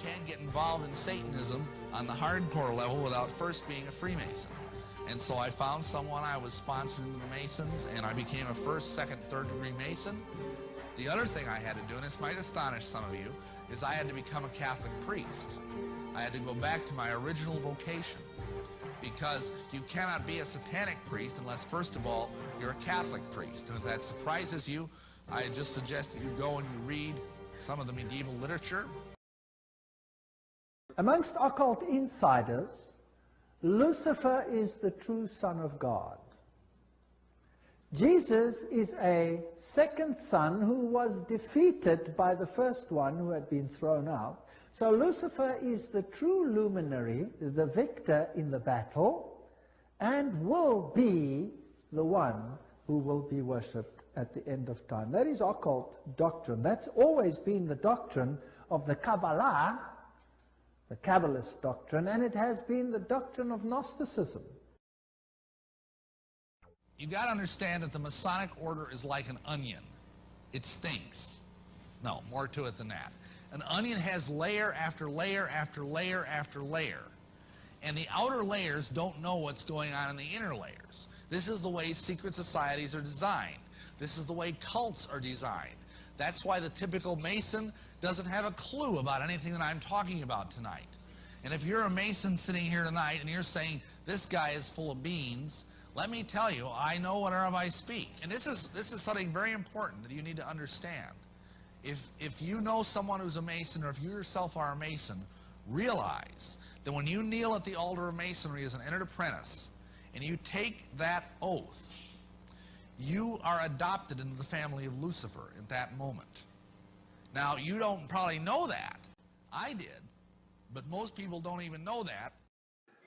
can't get involved in Satanism on the hardcore level without first being a Freemason. And so I found someone, I was sponsored into the Masons, and I became a first, second, third degree Mason. The other thing I had to do, and this might astonish some of you, is I had to become a Catholic priest. I had to go back to my original vocation, because you cannot be a satanic priest unless, first of all, you're a Catholic priest. And if that surprises you, I just suggest that you go and you read some of the medieval literature. Amongst occult insiders, Lucifer is the true Son of God. Jesus is a second son who was defeated by the first one who had been thrown out. So Lucifer is the true luminary, the victor in the battle, and will be the one who will be worshipped at the end of time. That is occult doctrine. That's always been the doctrine of the Kabbalah, the Kabbalist doctrine, and it has been the doctrine of Gnosticism. You've got to understand that the Masonic order is like an onion. It stinks. No, more to it than that. An onion has layer after layer after layer after layer. And the outer layers don't know what's going on in the inner layers. This is the way secret societies are designed. This is the way cults are designed. That's why the typical Mason doesn't have a clue about anything that I'm talking about tonight. And if you're a Mason sitting here tonight and you're saying, this guy is full of beans, let me tell you, I know whereof I speak. And this is something very important that you need to understand. If you know someone who's a Mason, or if you yourself are a Mason, realize that when you kneel at the altar of Masonry as an entered apprentice, and you take that oath, you are adopted into the family of Lucifer at that moment. Now, you don't probably know that. I did. But most people don't even know that.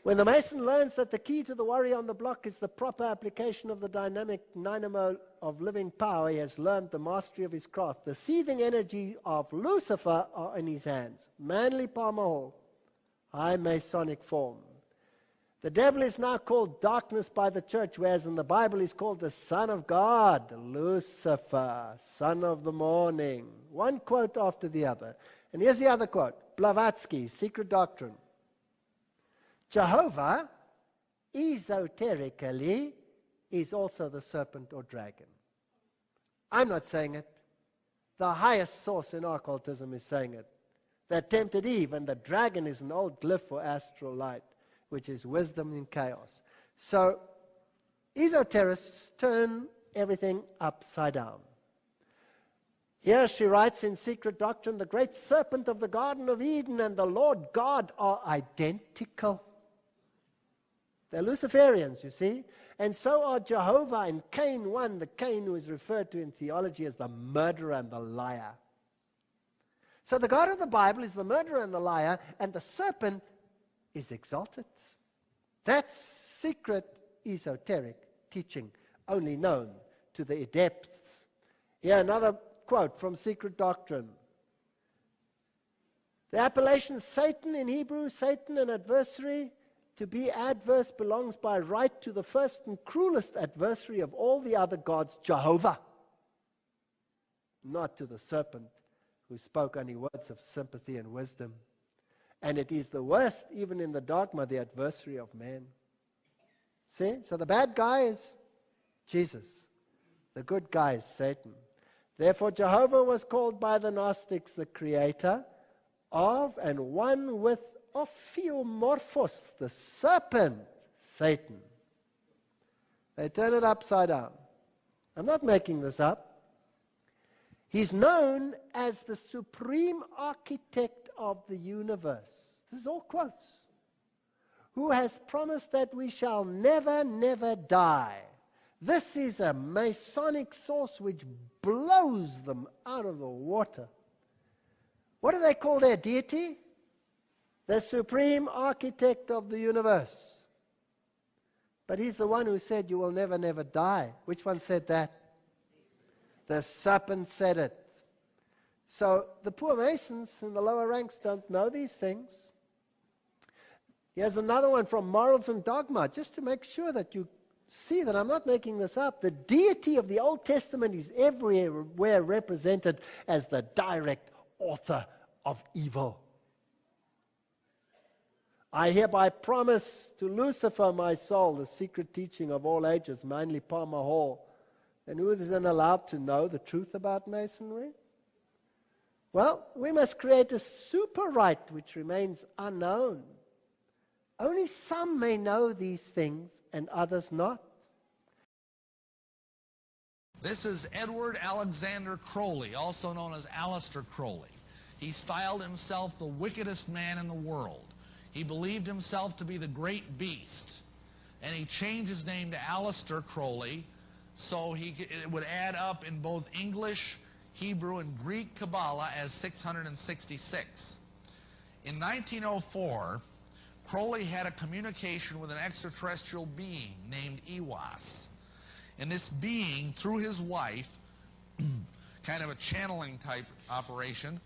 When the Mason learns that the key to the warrior on the block is the proper application of the dynamic dynamo of living power, he has learned the mastery of his craft. The seething energy of Lucifer are in his hands. Manly Palmer Hall, high Masonic form. The devil is now called darkness by the church, whereas in the Bible he's called the Son of God, Lucifer, son of the morning. One quote after the other. And here's the other quote, Blavatsky, Secret Doctrine. Jehovah, esoterically, is also the serpent or dragon. I'm not saying it. The highest source in occultism is saying it. That tempted Eve, and the dragon is an old glyph for astral light, which is wisdom in chaos. So, esoterists turn everything upside down. Here she writes in Secret Doctrine, the great serpent of the Garden of Eden and the Lord God are identical. They're Luciferians, you see. And so are Jehovah and Cain 1, the Cain who is referred to in theology as the murderer and the liar. So the God of the Bible is the murderer and the liar, and the serpent is exalted. That's secret esoteric teaching, only known to the adepts. Here another quote from Secret Doctrine. The appellation Satan in Hebrew, Satan, an adversary, to be adverse belongs by right to the first and cruelest adversary of all the other gods, Jehovah, not to the serpent who spoke only words of sympathy and wisdom. And it is the worst, even in the dogma, the adversary of man. See? So the bad guy is Jesus. The good guy is Satan. Therefore, Jehovah was called by the Gnostics the creator of and one with Ophiomorphos, the serpent, Satan. They turn it upside down. I'm not making this up. He's known as the supreme architect of the universe. This is all quotes. Who has promised that we shall never, never die. This is a Masonic source which blows them out of the water. What do they call their deity? The supreme architect of the universe. But he's the one who said you will never, never die. Which one said that? The serpent said it. So the poor Masons in the lower ranks don't know these things. Here's another one from Morals and Dogma, just to make sure that you see that I'm not making this up. The deity of the Old Testament is everywhere represented as the direct author of evil. I hereby promise to Lucifer, my soul, the secret teaching of all ages, mainly Palmer Hall. And who isn't allowed to know the truth about Masonry? Well, we must create a super right which remains unknown. Only some may know these things and others not. This is Edward Alexander Crowley, also known as Aleister Crowley. He styled himself the wickedest man in the world. He believed himself to be the great beast, and he changed his name to Aleister Crowley so it would add up in both English, Hebrew, and Greek Kabbalah as 666. In 1904, Crowley had a communication with an extraterrestrial being named Ewas. And this being, through his wife, kind of a channeling type operation,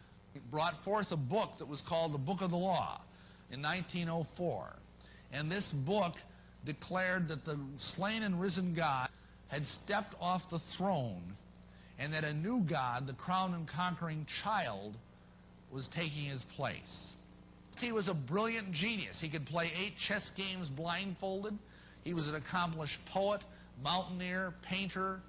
brought forth a book that was called the Book of the Law in 1904. And this book declared that the slain and risen God had stepped off the throne and that a new God, the crowned and conquering child, was taking his place. He was a brilliant genius. He could play 8 chess games blindfolded. He was an accomplished poet, mountaineer, painter,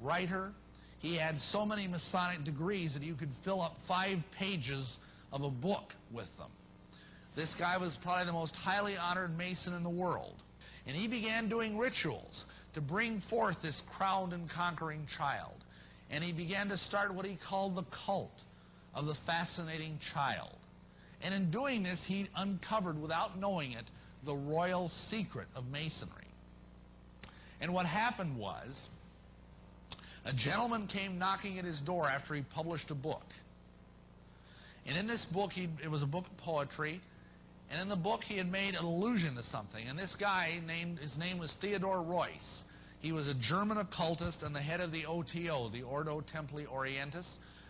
writer. He had so many Masonic degrees that you could fill up 5 pages of a book with them. This guy was probably the most highly honored Mason in the world. And he began doing rituals to bring forth this crowned and conquering child. And he began to start what he called the cult of the fascinating child. And in doing this, he uncovered, without knowing it, the royal secret of Masonry. And what happened was, a gentleman came knocking at his door after he published a book. And in this book, it was a book of poetry, and in the book he had made an allusion to something. And this guy, his name was Theodore Royce. He was a German occultist and the head of the OTO, the Ordo Templi Orientis,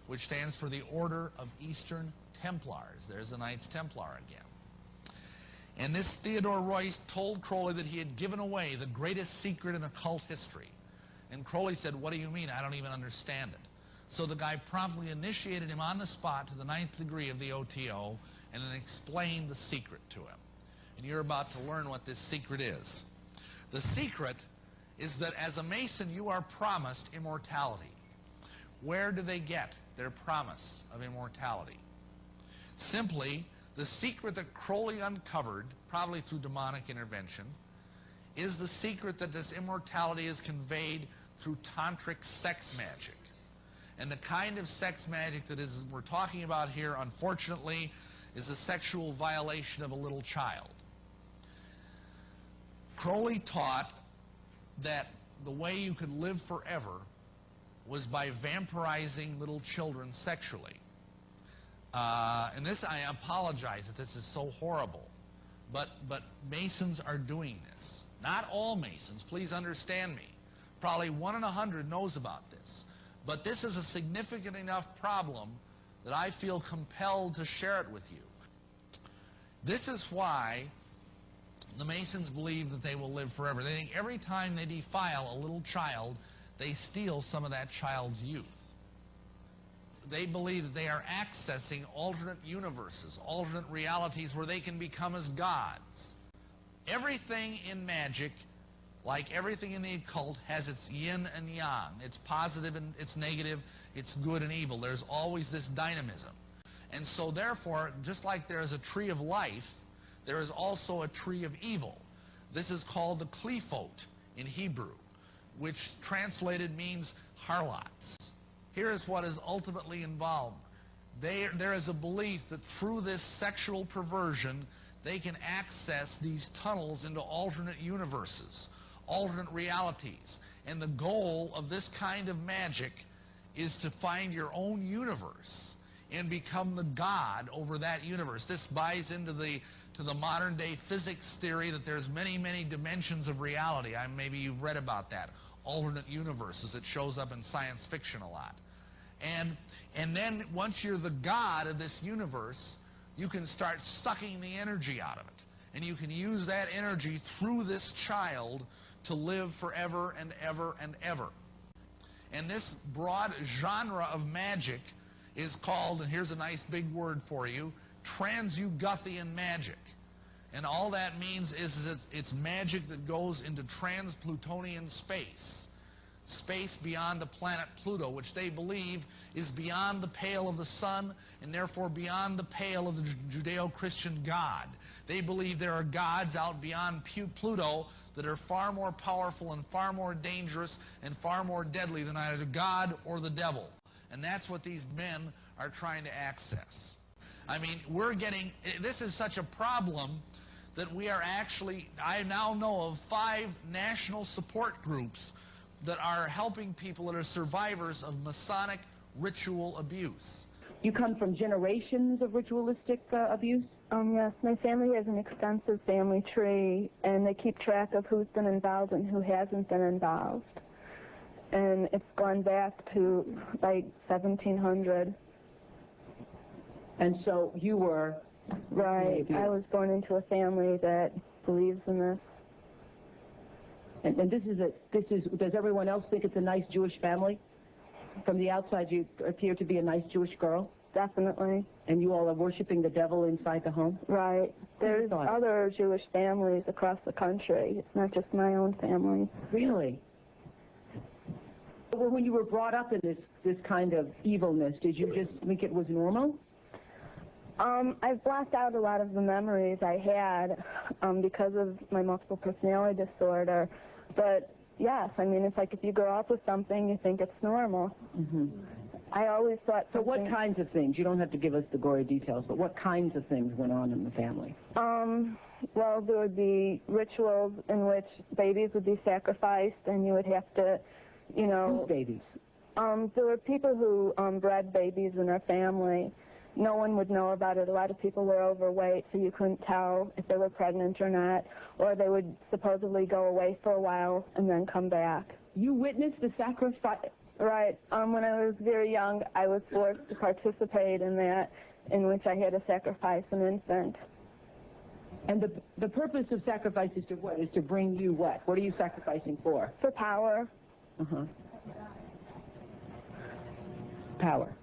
which stands for the Order of Eastern Templars. There's the Knights Templar again. And this Theodore Royce told Crowley that he had given away the greatest secret in occult history. And Crowley said, "What do you mean? I don't even understand it." So the guy promptly initiated him on the spot to the 9th degree of the OTO and then explained the secret to him. And you're about to learn what this secret is. The secret is that as a Mason, you are promised immortality. Where do they get their promise of immortality? Simply, the secret that Crowley uncovered, probably through demonic intervention, is the secret that this immortality is conveyed through tantric sex magic. And the kind of sex magic that we're talking about here, unfortunately, is a sexual violation of a little child. Crowley taught that the way you could live forever was by vampirizing little children sexually. And this, I apologize that this is so horrible, but Masons are doing this. Not all Masons, please understand me. Probably 1 in 100 knows about this. But this is a significant enough problem that I feel compelled to share it with you. This is why the Masons believe that they will live forever. They think every time they defile a little child, they steal some of that child's youth. They believe that they are accessing alternate universes, alternate realities where they can become as gods. Everything in magic, like everything in the occult, has its yin and yang. It's positive and it's negative, it's good and evil. There's always this dynamism. And so therefore, just like there is a tree of life, there is also a tree of evil. This is called the Qlīphot in Hebrew, which translated means harlots. Here is what is ultimately involved. There is a belief that through this sexual perversion, they can access these tunnels into alternate universes, alternate realities. And the goal of this kind of magic is to find your own universe and become the god over that universe. This buys into the modern day physics theory that there's many, many dimensions of reality. Maybe you've read about that. Alternate universes. It shows up in science fiction a lot. And then once you're the god of this universe, you can start sucking the energy out of it. And you can use that energy through this child to live forever and ever and ever. And this broad genre of magic is called, and here's a nice big word for you, Transuguthian magic. And all that means is it's magic that goes into trans-Plutonian space beyond the planet Pluto, which they believe is beyond the pale of the sun and therefore beyond the pale of the Judeo-Christian God. They believe there are gods out beyond Pluto that are far more powerful and far more dangerous and far more deadly than either God or the devil. And that's what these men are trying to access. I mean, this is such a problem that we are actually, I now know of 5 national support groups that are helping people that are survivors of Masonic ritual abuse. You come from generations of ritualistic abuse? Yes, my family has an extensive family tree, and they keep track of who's been involved and who hasn't been involved. And it's gone back to like 1700. And so you were... Right. I was born into a family that believes in this. And does everyone else think it's a nice Jewish family? From the outside, you appear to be a nice Jewish girl? Definitely. And you all are worshiping the devil inside the home? Right. There's other Jewish families across the country. It's not just my own family. Really? Well, when you were brought up in this kind of evilness, did you just think it was normal? I've blocked out a lot of the memories I had because of my multiple personality disorder. But yes, I mean, it's like if you grow up with something, you think it's normal. Mm-hmm. I always thought So what kinds of things? You don't have to give us the gory details, but what kinds of things went on in the family? Well, there would be rituals in which babies would be sacrificed, and you would have to, you know... Whose babies? There were people who bred babies in their family. No one would know about it. A lot of people were overweight, so you couldn't tell if they were pregnant or not, or they would supposedly go away for a while and then come back. You witnessed the sacrifice? Right. When I was very young, I was forced to participate in that, in which I had to sacrifice an infant. And the purpose of sacrifice is to what? Is to bring you what? What are you sacrificing for? For power. Uh-huh. Power.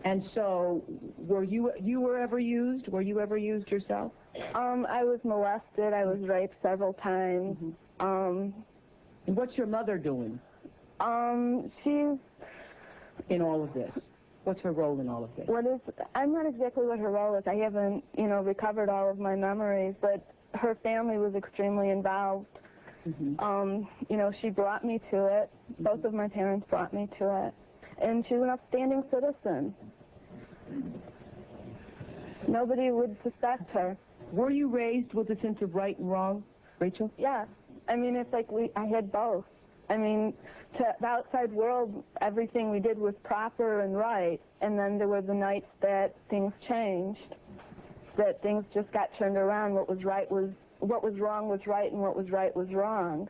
And so, were you ever used? Were you ever used yourself? I was molested. I was raped several times. Mm-hmm. And what's your mother doing? She's... In all of this? What's her role in all of this? I'm not exactly what her role is. I haven't, recovered all of my memories, but her family was extremely involved. Mm-hmm. She brought me to it. Mm-hmm. Both of my parents brought me to it. And she's an upstanding citizen. Nobody would suspect her. Were you raised with a sense of right and wrong, Rachel? Yeah. I mean, it's like I had both. I mean, to the outside world, everything we did was proper and right, and then there were the nights that things changed, that things just got turned around. What was wrong was right, and what was right was wrong.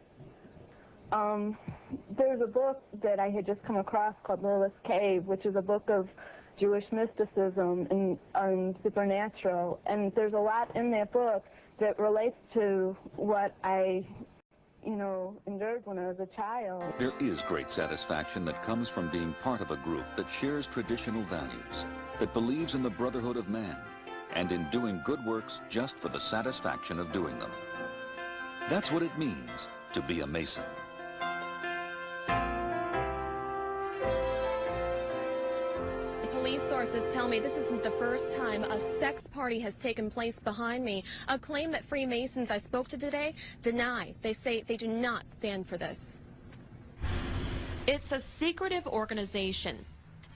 There's a book that I had just come across called Lilith's Cave, which is a book of Jewish mysticism and supernatural, and there's a lot in that book that relates to what I endured when I was a child. There is great satisfaction that comes from being part of a group that shares traditional values, that believes in the brotherhood of man, and in doing good works just for the satisfaction of doing them. That's what it means to be a Mason. Police sources tell me this isn't the first time a sex party has taken place behind me, a claim that Freemasons I spoke to today deny. They say they do not stand for this. It's a secretive organization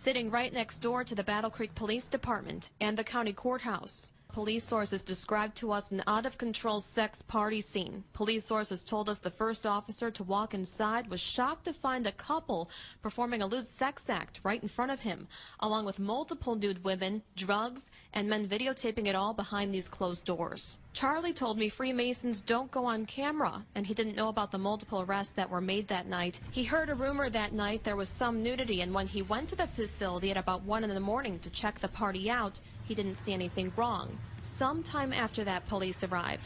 sitting right next door to the Battle Creek Police Department and the county courthouse. Police sources described to us an out-of-control sex party scene. Police sources told us the first officer to walk inside was shocked to find a couple performing a lewd sex act right in front of him, along with multiple nude women, drugs, and men videotaping it all behind these closed doors. Charlie told me Freemasons don't go on camera, and he didn't know about the multiple arrests that were made that night. He heard a rumor that night there was some nudity, and when he went to the facility at about 1 in the morning to check the party out, he didn't see anything wrong. Sometime after that, police arrived.